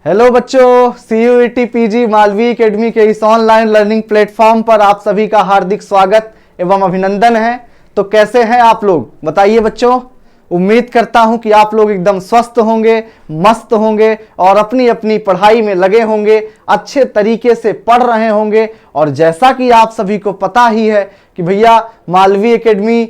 Hello बच्चों, CUET PG Malvi academy के इस ऑनलाइन लर्निंग प्लेटफॉर्म पर आप सभी का हार्दिक स्वागत एवं अभिनंदन है। तो कैसे हैं आप लोग, बताइए बच्चों। उम्मीद करता हूं कि आप लोग एकदम स्वस्थ होंगे, मस्त होंगे और अपनी अपनी पढ़ाई में लगे होंगे, अच्छे तरीके से पढ़ रहे होंगे। और जैसा कि आप सभी को पता ही है कि भैया मालवी एकेडमी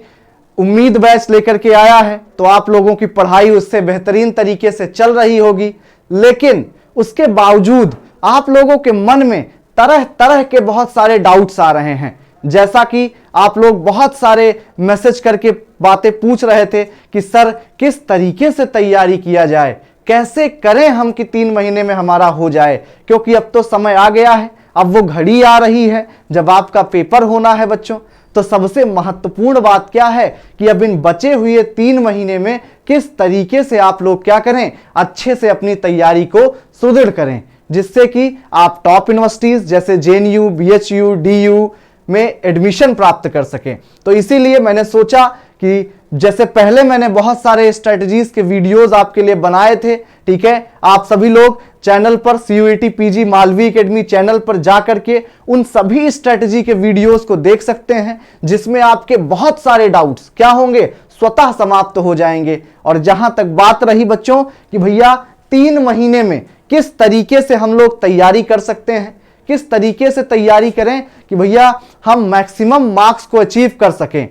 उम्मीद बैच लेकर के आया है, तो आप लोगों की पढ़ाई उससे बेहतरीन तरीके से चल रही होगी। लेकिन उसके बावजूद आप लोगों के मन में तरह तरह के बहुत सारे डाउट्स आ रहे हैं। जैसा कि आप लोग बहुत सारे मैसेज करके बातें पूछ रहे थे कि सर किस तरीके से तैयारी किया जाए, कैसे करें हम कि 3 महीने में हमारा हो जाए, क्योंकि अब तो समय आ गया है, अब वो घड़ी आ रही है जब आपका पेपर होना है बच्चों। तो सबसे महत्वपूर्ण बात क्या है कि अब इन बचे हुए 3 महीने में किस तरीके से आप लोग क्या करें, अच्छे से अपनी तैयारी को सुदृढ़ करें, जिससे कि आप टॉप यूनिवर्सिटीज जैसे JNU, BHU, DU में एडमिशन प्राप्त कर सकें। तो इसीलिए मैंने सोचा कि जैसे पहले मैंने बहुत सारे स्ट्रेटजीज के वीडियोस आपके लिए बनाए थे, ठीक है, आप सभी लोग चैनल पर CUET PG Malvi academy channel पर जाकर के उन सभी स्ट्रेटजी के वीडियोस को देख सकते हैं, जिसमें आपके बहुत सारे डाउट्स क्या होंगे, स्वतः समाप्त हो जाएंगे। और जहां तक बात रही बच्चों कि भैया 3 महीने में किस तरीके से हम लोग तैयारी कर सकते हैं, किस तरीके से तैयारी करें कि भैया हम मैक्सिमम मार्क्स को अचीव कर सकें,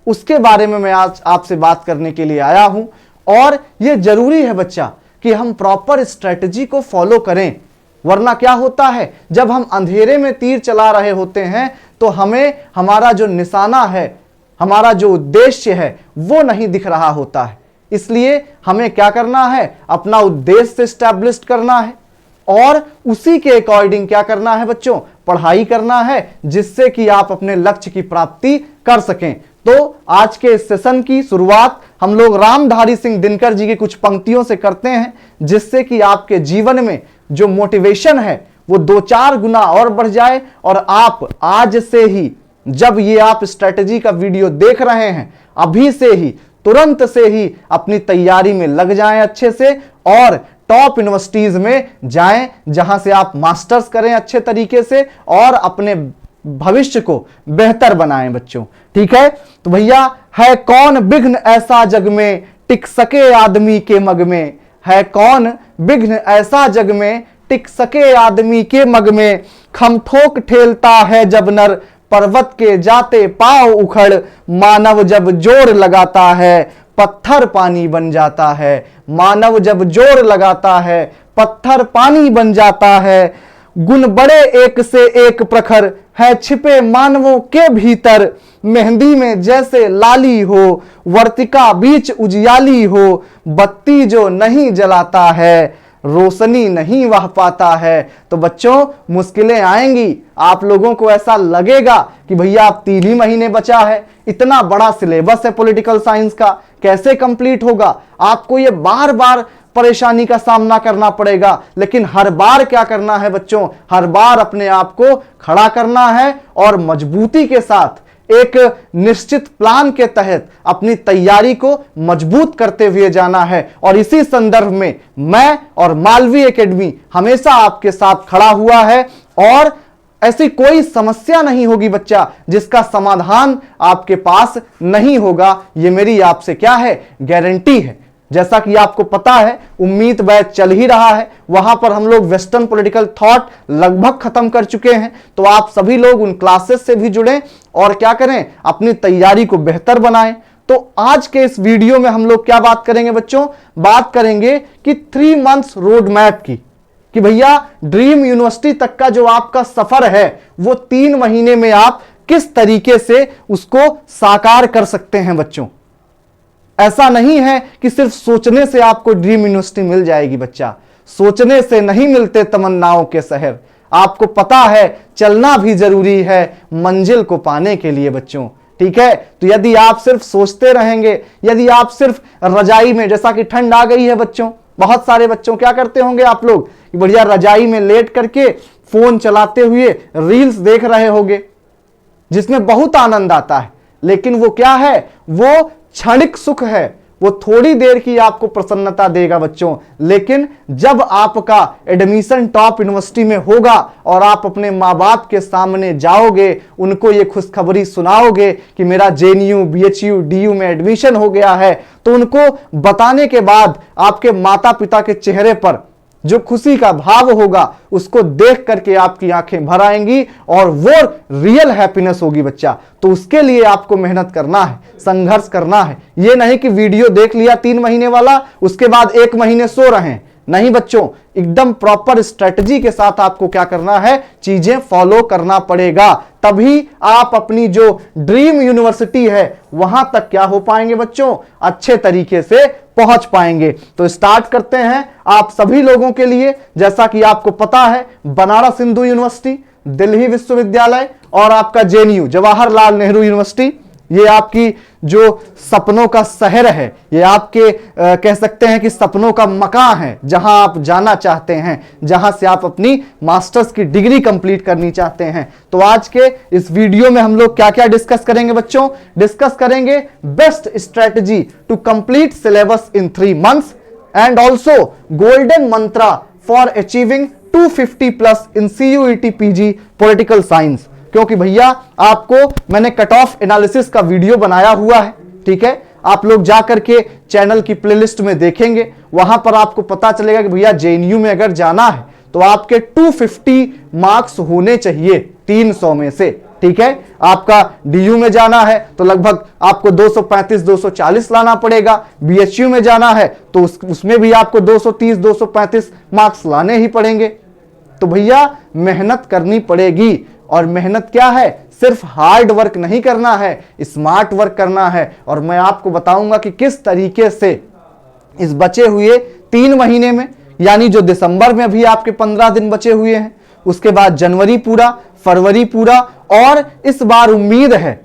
उसके बारे में मैं आज आपसे बात करने के लिए आया हूं। और यह जरूरी है बच्चा कि हम प्रॉपर स्ट्रेटजी को फॉलो करें, वरना क्या होता है जब हम अंधेरे में तीर चला रहे होते हैं तो हमें हमारा जो निशाना है, हमारा जो उद्देश्य है वो नहीं दिख रहा होता है। इसलिए हमें क्या करना है, अपना उद्देश्य एस्टैब्लिश करना है और उसी के अकॉर्डिंग क्या करना है बच्चों, पढ़ाई करना है, जिससे कि आप अपने लक्ष्य की प्राप्ति कर सकें। तो आज के इस सेशन की शुरुआत हम लोग रामधारी सिंह दिनकर जी की कुछ पंक्तियों से करते हैं, जिससे कि आपके जीवन में जो मोटिवेशन है वो 2-4 गुना और बढ़ जाए और आप आज से ही, जब ये आप स्ट्रेटजी का वीडियो देख रहे हैं, अभी से ही तुरंत से ही अपनी तैयारी में लग जाएं अच्छे से और टॉप यूनिवर्सिटीज में जाएं, जहां से आप मास्टर्स करें अच्छे तरीके से और अपने भविष्य को बेहतर बनाएं बच्चों, ठीक है। तो भैया है कौन विघ्न ऐसा जग में टिक सके आदमी के मग में, है कौन विघ्न ऐसा जग में टिक सके आदमी के मग में, खम ठोक ठेलता है जब नर पर्वत के जाते पांव उखड़, मानव जब जोर लगाता है पत्थर पानी बन जाता है, मानव जब जोर लगाता है पत्थर पानी बन जाता है, गुण बड़े एक से एक प्रखर है छिपे मानवों के भीतर, मेहंदी में जैसे लाली हो वर्तिका बीच उजियाली हो, बत्ती जो नहीं जलाता है रोशनी नहीं वह पाता है। तो बच्चों मुश्किलें आएंगी, आप लोगों को ऐसा लगेगा कि भैया अब 3 ही महीने बचा है, इतना बड़ा सिलेबस है पॉलिटिकल साइंस का, कैसे कंप्लीट होगा, आपको ये बार बार परेशानी का सामना करना पड़ेगा। लेकिन हर बार क्या करना है बच्चों, हर बार अपने आप को खड़ा करना है और मजबूती के साथ एक निश्चित प्लान के तहत अपनी तैयारी को मजबूत करते हुए जाना है। और इसी संदर्भ में मैं और मालवी एकेडमी हमेशा आपके साथ खड़ा हुआ है और ऐसी कोई समस्या नहीं होगी बच्चा जिसका समाधान आपके पास नहीं होगा, ये मेरी आपसे क्या है, गारंटी है। जैसा कि आपको पता है उम्मीद बैच चल ही रहा है, वहां पर हम लोग वेस्टर्न पॉलिटिकल थॉट लगभग खत्म कर चुके हैं। तो आप सभी लोग उन क्लासेस से भी जुड़ें और क्या करें, अपनी तैयारी को बेहतर बनाएं। तो आज के इस वीडियो में हम लोग क्या बात करेंगे बच्चों, बात करेंगे कि 3 मंथ्स रोड मैप की, कि भैया ड्रीम यूनिवर्सिटी तक का जो आपका सफर है वो 3 महीने में आप किस तरीके से उसको साकार कर सकते हैं बच्चों। ऐसा नहीं है कि सिर्फ सोचने से आपको ड्रीम यूनिवर्सिटी मिल जाएगी बच्चा, सोचने से नहीं मिलते तमन्नाओं के शहर, आपको पता है चलना भी जरूरी है मंजिल को पाने के लिए बच्चों, ठीक है। तो यदि आप सिर्फ सोचते रहेंगे, यदि आप सिर्फ रजाई में, जैसा कि ठंड आ गई है बच्चों, बहुत सारे बच्चों क्या करते होंगे आप लोग, बढ़िया रजाई में लेट करके फोन चलाते हुए रील्स देख रहे होंगे, जिसमें बहुत आनंद आता है, लेकिन वो क्या है, वो क्षणिक सुख है, वो थोड़ी देर की आपको प्रसन्नता देगा बच्चों, लेकिन जब आपका एडमिशन टॉप यूनिवर्सिटी में होगा और आप अपने माँ बाप के सामने जाओगे, उनको ये खुशखबरी सुनाओगे कि मेरा जेएनयू, बीएचयू, डीयू में एडमिशन हो गया है, तो उनको बताने के बाद आपके माता पिता के चेहरे पर जो खुशी का भाव होगा, उसको देख करके आपकी आंखें भर आएंगी और वो रियल हैप्पीनेस होगी बच्चा। तो उसके लिए आपको मेहनत करना है, संघर्ष करना है। ये नहीं कि वीडियो देख लिया 3 महीने वाला, उसके बाद 1 महीने सो रहे हैं। नहीं बच्चों, एकदम प्रॉपर स्ट्रेटजी के साथ आपको क्या करना है, चीजें फॉलो करना पड़ेगा, तभी आप अपनी जो ड्रीम यूनिवर्सिटी है वहां तक क्या हो पाएंगे बच्चों, अच्छे तरीके से पहुंच पाएंगे। तो स्टार्ट करते हैं आप सभी लोगों के लिए। जैसा कि आपको पता है, बनारस हिंदू यूनिवर्सिटी, दिल्ली विश्वविद्यालय और आपका जेएनयू, जवाहरलाल नेहरू यूनिवर्सिटी, ये आपकी जो सपनों का शहर है, ये आपके कह सकते हैं कि सपनों का मकान है, जहां आप जाना चाहते हैं, जहां से आप अपनी मास्टर्स की डिग्री कंप्लीट करनी चाहते हैं। तो आज के इस वीडियो में हम लोग क्या क्या डिस्कस करेंगे बच्चों, डिस्कस करेंगे best strategy to complete syllabus in 3 months and also golden mantra for achieving 250+ in CUET PG political science. क्योंकि भैया आपको मैंने कट ऑफ एनालिसिस का वीडियो बनाया हुआ है, ठीक है, आप लोग जाकर के चैनल की प्लेलिस्ट में देखेंगे, वहां पर आपको पता चलेगा कि भैया जेएनयू में अगर जाना है तो आपके 250 मार्क्स होने चाहिए 300 में से, ठीक है। आपका डीयू में जाना है तो लगभग आपको 235-240 लाना पड़ेगा, बीएचयू में जाना है तो उसमें भी आपको 230-235 मार्क्स लाने ही पड़ेंगे। तो भैया मेहनत करनी पड़ेगी, और मेहनत क्या है, सिर्फ हार्ड वर्क नहीं करना है, स्मार्ट वर्क करना है। और मैं आपको बताऊंगा कि किस तरीके से इस बचे हुए 3 महीने में, यानी जो दिसंबर में अभी आपके 15 दिन बचे हुए हैं, उसके बाद जनवरी पूरा, फरवरी पूरा, और इस बार उम्मीद है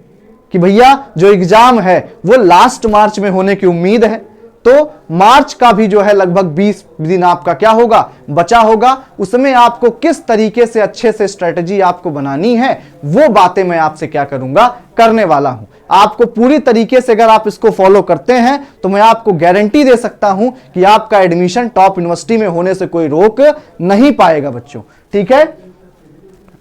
कि भैया जो एग्जाम है वो लास्ट मार्च में होने की उम्मीद है। तो मार्च का भी जो है लगभग 20 दिन आपका क्या होगा, बचा होगा। उसमें आपको किस तरीके से अच्छे से स्ट्रेटजी आपको बनानी है, वो बातें मैं आपसे क्या करूंगा, करने वाला हूं। आपको पूरी तरीके से अगर आप इसको फॉलो करते हैं तो मैं आपको गारंटी दे सकता हूं कि आपका एडमिशन टॉप यूनिवर्सिटी में होने से कोई रोक नहीं पाएगा बच्चों, ठीक है।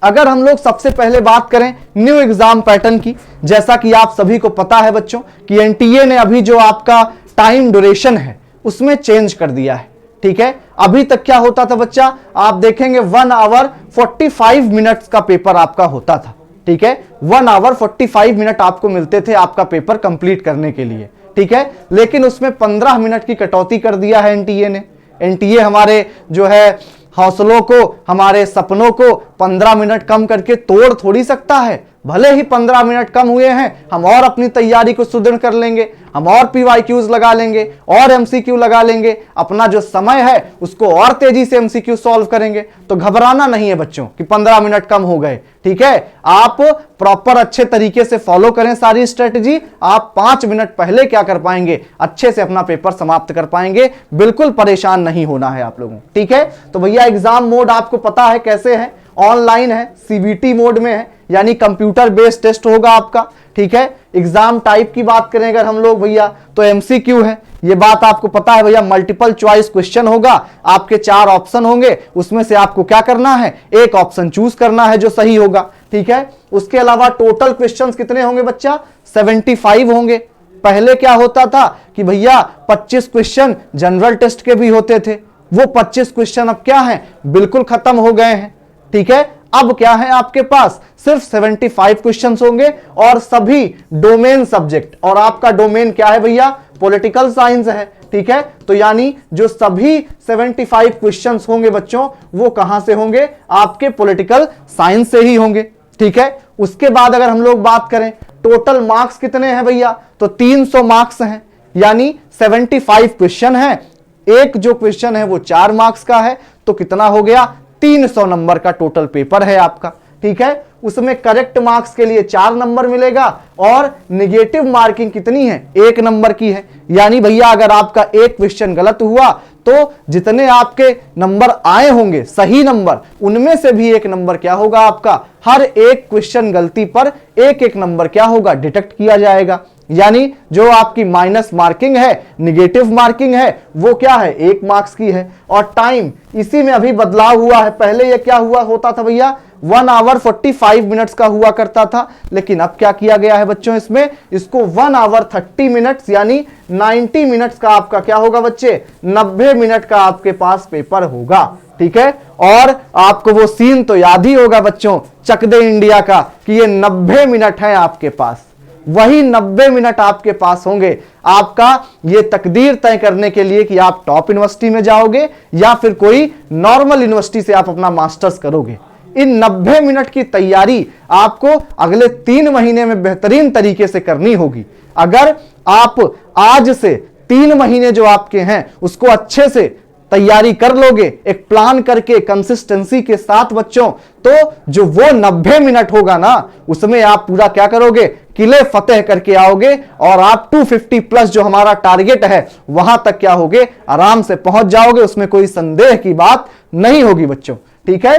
अगर हम लोग सबसे पहले बात करें न्यू एग्जाम पैटर्न की, जैसा कि आप सभी को पता है बच्चों कि एनटीए ने अभी जो आपका टाइम ड्यूरेशन है उसमें चेंज कर दिया है, ठीक है। अभी तक क्या होता था बच्चा, आप देखेंगे 1 hour 45 मिनट्स का पेपर आपका होता था, ठीक है। 1 hour 45 मिनट आपको मिलते थे आपका पेपर कंप्लीट करने के लिए, ठीक है। लेकिन उसमें 15 मिनट की कटौती कर दिया है एनटीए ने। एनटीए हमारे जो है हौसलों को, हमारे सपनों को 15 मिनट कम करके तोड़ थोड़ी सकता है। भले ही 15 मिनट कम हुए हैं, हम और अपनी तैयारी को सुदृढ़ कर लेंगे, हम और पीवाईक्यूज लगा लेंगे और एमसीक्यू लगा लेंगे, अपना जो समय है उसको और तेजी से एमसीक्यू सॉल्व करेंगे। तो घबराना नहीं है बच्चों कि 15 मिनट कम हो गए, ठीक है। आप प्रॉपर अच्छे तरीके से फॉलो करें सारी स्ट्रेटजी, आप 5 मिनट पहले क्या कर पाएंगे, अच्छे से अपना पेपर समाप्त कर पाएंगे। बिल्कुल परेशान नहीं होना है आप लोगों, ठीक है। तो भैया एग्जाम मोड आपको पता है कैसे है, ऑनलाइन है, सीबीटी मोड में है, यानी कंप्यूटर बेस्ड टेस्ट होगा आपका, ठीक है। एग्जाम टाइप की बात करें अगर हम लोग भैया तो एमसीक्यू है, ये बात आपको पता है भैया। मल्टीपल चॉइस क्वेश्चन होगा, आपके 4 ऑप्शन होंगे, उसमें से आपको क्या करना है, एक ऑप्शन चूज करना है जो सही होगा, ठीक है। उसके अलावा टोटल क्वेश्चंस कितने होंगे बच्चा, 75 होंगे। पहले क्या होता था कि भैया 25 क्वेश्चन जनरल टेस्ट के भी होते थे, वो 25 क्वेश्चन अब क्या है, बिल्कुल खत्म हो गए हैं, ठीक है। अब क्या है आपके पास, सिर्फ 75 क्वेश्चंस होंगे और सभी डोमेन सब्जेक्ट, और आपका डोमेन क्या है भैया, पॉलिटिकल साइंस है, ठीक है। तो यानी जो सभी 75 क्वेश्चंस होंगे बच्चों, वो कहां से होंगे, आपके पॉलिटिकल साइंस से ही होंगे, ठीक है। उसके बाद अगर हम लोग बात करें टोटल मार्क्स कितने हैं भैया, तो 300 मार्क्स हैं, यानी 75 क्वेश्चन है, एक जो क्वेश्चन है वो 4 मार्क्स का है, तो कितना हो गया, 300 नंबर का टोटल पेपर है आपका, ठीक है। उसमें करेक्ट मार्क्स के लिए 4 नंबर मिलेगा और निगेटिव मार्किंग कितनी है, 1 नंबर की है। यानी भैया अगर आपका एक क्वेश्चन गलत हुआ तो जितने आपके नंबर आए होंगे सही नंबर, उनमें से भी 1 नंबर क्या होगा आपका, हर एक क्वेश्चन गलती पर 1-1 नंबर क्या होगा, डिडक्ट किया जाएगा। यानी जो आपकी माइनस मार्किंग है, निगेटिव मार्किंग है, वो क्या है 1 मार्क्स की है। और टाइम इसी में अभी बदलाव हुआ है, पहले ये क्या हुआ होता था भैया 1 आवर 45 मिनट्स का हुआ करता था, लेकिन अब क्या किया गया है बच्चों, इसमें इसको 1 आवर 30 मिनट्स यानी 90 मिनट्स का आपका क्या होगा बच्चे, 90 मिनट का आपके पास पेपर होगा। ठीक है, और आपको वो सीन तो याद ही होगा बच्चों चक दे इंडिया का कि ये 90 मिनट है आपके पास, वही 90 मिनट आपके पास होंगे आपका ये तकदीर तय करने के लिए कि आप टॉप यूनिवर्सिटी में जाओगे या फिर कोई नॉर्मल यूनिवर्सिटी से आप अपना मास्टर्स करोगे। इन 90 मिनट की तैयारी आपको अगले 3 महीने में बेहतरीन तरीके से करनी होगी। अगर आप आज से 3 महीने जो आपके हैं उसको अच्छे से तैयारी कर लोगे, एक प्लान करके कंसिस्टेंसी के साथ बच्चों, तो जो वो 90 मिनट होगा ना उसमें आप पूरा क्या करोगे, किले फतेह करके आओगे और आप 250 प्लस जो हमारा टारगेट है वहां तक क्या होगे, आराम से पहुंच जाओगे, उसमें कोई संदेह की बात नहीं होगी बच्चों। ठीक है,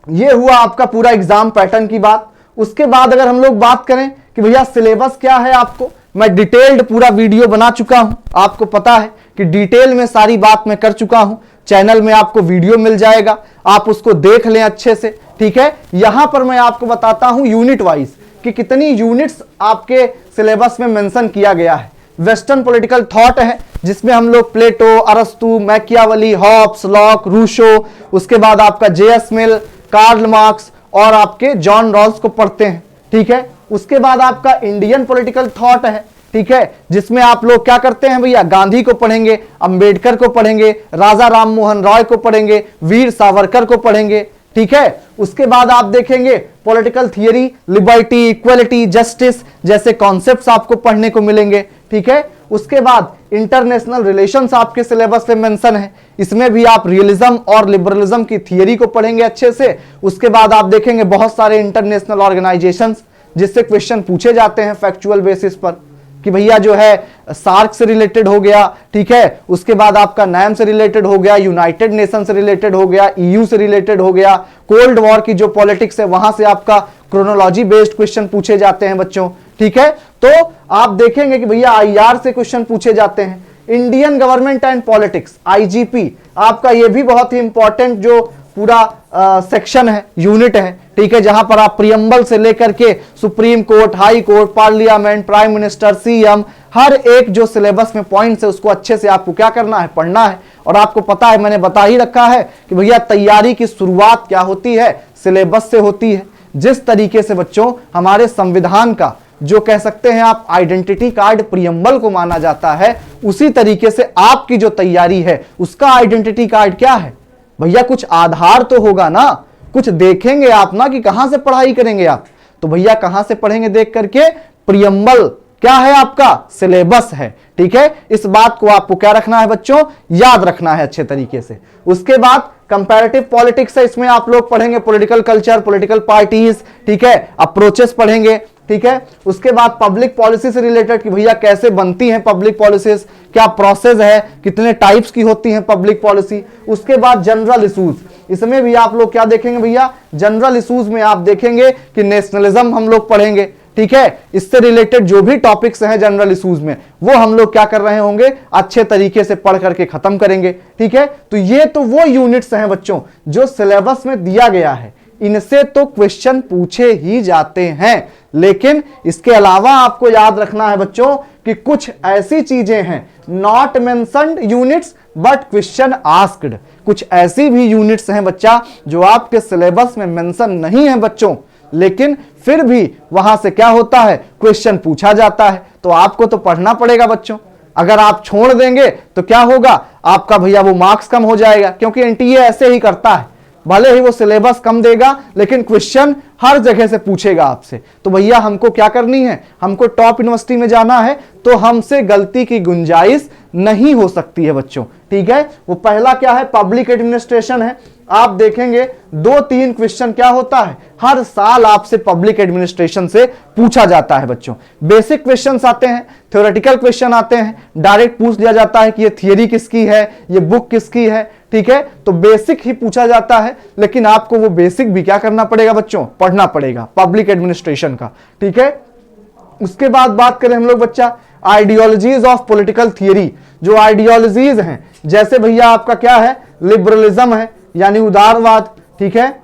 ये हुआ आपका पूरा एग्जाम पैटर्न की बात। उसके बाद अगर हम लोग बात करें कि भैया सिलेबस क्या है, आपको मैं डिटेल्ड पूरा वीडियो बना चुका हूं, आपको पता है कि डिटेल में सारी बात मैं कर चुका हूं। चैनल में आपको वीडियो मिल जाएगा, आप उसको देख लें अच्छे से। ठीक है, यहां पर मैं आपको बताता हूं यूनिट वाइज कि कितनी यूनिट्स आपके सिलेबस में मेंशन किया गया है। वेस्टर्न पॉलिटिकल थॉट है जिसमें हम लोग प्लेटो, अरस्तु, मैकियावेली, हॉब्स, लॉक, रूसो, उसके बाद आपका जेएस मिल, कार्ल मार्क्स और आपके जॉन रॉल्स को पढ़ते हैं। ठीक है, उसके बाद आपका इंडियन पॉलिटिकल थॉट है। ठीक है, जिसमें आप लोग क्या करते हैं भैया, गांधी को पढ़ेंगे, अंबेडकर को पढ़ेंगे, राजा राम मोहन रॉय को पढ़ेंगे, वीर सावरकर को पढ़ेंगे। ठीक है, उसके बाद आप देखेंगे political theory, liberty, equality, justice जैसे कॉन्सेप्ट्स आपको पढ़ने को मिलेंगे। ठीक है, उसके बाद इंटरनेशनल रिलेशंस आपके सिलेबस में मेंशन है, इसमें भी आप रियलिज्म और लिबरलिज्म की थियरी को पढ़ेंगे अच्छे से। उसके बाद आप देखेंगे बहुत सारे इंटरनेशनल ऑर्गेनाइजेशंस जिससे क्वेश्चन पूछे जाते हैं फैक्चुअल बेसिस पर कि भैया जो है सार्क से रिलेटेड हो गया। ठीक है, उसके बाद आपका नैम से रिलेटेड हो गया, यूनाइटेड नेशन से रिलेटेड हो गया, ईयू से रिलेटेड हो गया, कोल्ड वॉर की जो पॉलिटिक्स है वहां से आपका क्रोनोलॉजी बेस्ड क्वेश्चन पूछे जाते हैं बच्चों। ठीक है, तो आप देखेंगे कि भैया आईआर से क्वेश्चन पूछे जाते हैं, Indian government and politics IGP आपका ये भी बहुत ही इंपॉर्टेंट जो पूरा सेक्शन है, यूनिट है। ठीक है, जहां पर आप प्रियम्बल से लेकर के supreme court, high court, parliament, prime minister, CM, हर एक जो सिलेबस में पॉइंट्स है उसको अच्छे से आपको क्या करना है, पढ़ना है। और आपको पता है, मैंने बता ही रखा है कि भैया तैयारी की शुरुआत क्या होती है, सिलेबस से होती है। जिस तरीके से बच्चों हमारे संविधान का जो कह सकते हैं आप आइडेंटिटी कार्ड प्रियम्बल को माना जाता है, उसी तरीके से आपकी जो तैयारी है उसका आइडेंटिटी कार्ड क्या है भैया, कुछ आधार तो होगा ना, कुछ देखेंगे आप ना कि कहां से पढ़ाई करेंगे आप। तो भैया कहां से पढ़ेंगे देख करके, प्रियम्बल क्या है आपका, सिलेबस है। ठीक है, इस बात को आपको क्या रखना है बच्चों, याद रखना है अच्छे तरीके से। उसके बाद कंपैरेटिव पॉलिटिक्स है, इसमें आप लोग पढ़ेंगे पॉलिटिकल कल्चर, पॉलिटिकल पार्टीज, ठीक है, अप्रोचेस पढ़ेंगे। ठीक है, उसके बाद पब्लिक पॉलिसी से रिलेटेड कि भैया कैसे बनती हैं पब्लिक पॉलिसीज, क्या प्रोसेस है, कितने टाइप्स की होती हैं पब्लिक पॉलिसी। उसके बाद जनरल इशूज, इसमें भी आप लोग क्या देखेंगे भैया, जनरल इशूज में आप देखेंगे कि नेशनलिज्म हम लोग पढ़ेंगे। ठीक है, इससे रिलेटेड जो भी टॉपिक्स हैं जनरल इशूज में वो हम लोग क्या कर रहे होंगे, अच्छे तरीके से पढ़ करके खत्म करेंगे। ठीक है, तो ये तो वो यूनिट्स हैं बच्चों जो सिलेबस में दिया गया है, इनसे तो क्वेश्चन पूछे ही जाते हैं। लेकिन इसके अलावा आपको याद रखना है बच्चों कि कुछ ऐसी चीजें हैं, not mentioned units but question asked, कुछ ऐसी भी यूनिट्स हैं बच्चा जो आपके सिलेबस में मेंशन नहीं है बच्चों, लेकिन फिर भी वहां से क्या होता है, क्वेश्चन पूछा जाता है। तो आपको तो पढ़ना पड़ेगा बच्चों, अगर आप छोड़ देंगे तो क्या होगा, आपका भैया वो मार्क्स कम हो जाएगा, क्योंकि एनटीए ऐसे ही करता है, भले ही वो सिलेबस कम देगा लेकिन क्वेश्चन हर जगह से पूछेगा आपसे। तो भैया हमको क्या करनी है, हमको टॉप यूनिवर्सिटी में जाना है तो हमसे गलती की गुंजाइश नहीं हो सकती है बच्चों। ठीक है, वो पहला क्या है, पब्लिक एडमिनिस्ट्रेशन है। आप देखेंगे 2-3 क्वेश्चन क्या होता है, हर साल आपसे पब्लिक एडमिनिस्ट्रेशन से पूछा जाता है बच्चों। बेसिक क्वेश्चंस आते हैं, थ्योरेटिकल क्वेश्चन आते हैं, डायरेक्ट पूछ लिया जाता है कि ये थियरी किसकी है, ये बुक किसकी है। ठीक है, तो बेसिक ही पूछा जाता है, लेकिन आपको वो बेसिक भी क्या करना पड़ेगा बच्चों, पढ़ना पड़ेगा पब्लिक एडमिनिस्ट्रेशन का। ठीक है, उसके बाद बात करें हम लोग बच्चा आइडियोलॉजीज ऑफ पॉलिटिकल थियरी। जो आइडियोलॉजीज हैं, जैसे भैया आपका क्या है, लिबरलिज्म है यानी उदारवाद, ठीक है,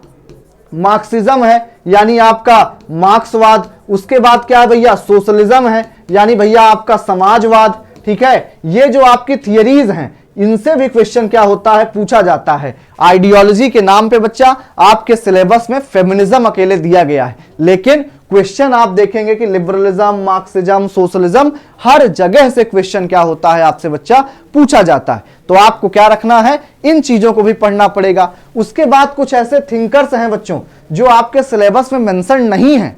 मार्क्सिज्म है यानी आपका मार्क्सवाद, उसके बाद क्या है भैया, सोशलिज्म है यानी भैया आपका समाजवाद, ठीक है। ये जो आपकी थियरीज हैं इनसे भी क्वेश्चन क्या होता है, पूछा जाता है। आइडियोलॉजी के नाम पे बच्चा आपके सिलेबस में फेमिनिज्म अकेले दिया गया है, लेकिन क्वेश्चन आप देखेंगे कि लिबरलिज्म, मार्क्सिज्म, सोशलिज्म, हर जगह से क्वेश्चन क्या होता है आपसे बच्चा पूछा जाता है। तो आपको क्या रखना है, इन चीजों को भी पढ़ना पड़ेगा। उसके बाद कुछ ऐसे थिंकर्स हैं बच्चों जो आपके सिलेबस में मेंशन नहीं है,